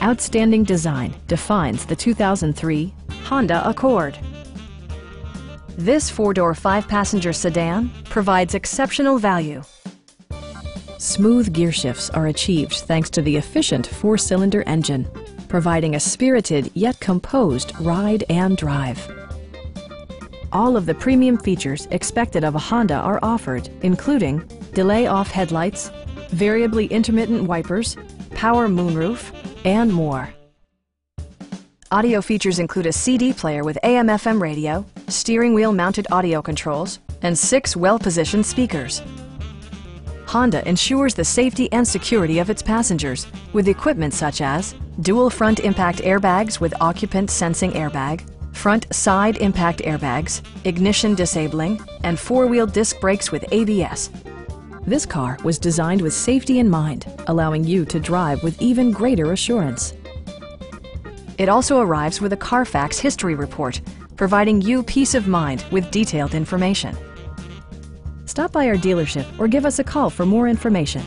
Outstanding design defines the 2003 Honda Accord. This four-door, five-passenger sedan provides exceptional value. Smooth gear shifts are achieved thanks to the efficient four-cylinder engine, providing a spirited yet composed ride and drive. All of the premium features expected of a Honda are offered, including delay-off headlights, variably intermittent wipers, power moonroof, and more. Audio features include a CD player with AM/FM radio, steering wheel mounted audio controls, and 6 well-positioned speakers. Honda ensures the safety and security of its passengers with equipment such as dual front impact airbags with occupant sensing airbag, front side impact airbags, ignition disabling, and 4-wheel disc brakes with ABS. This car was designed with safety in mind, allowing you to drive with even greater assurance. It also arrives with a Carfax history report, providing you peace of mind with detailed information. Stop by our dealership or give us a call for more information.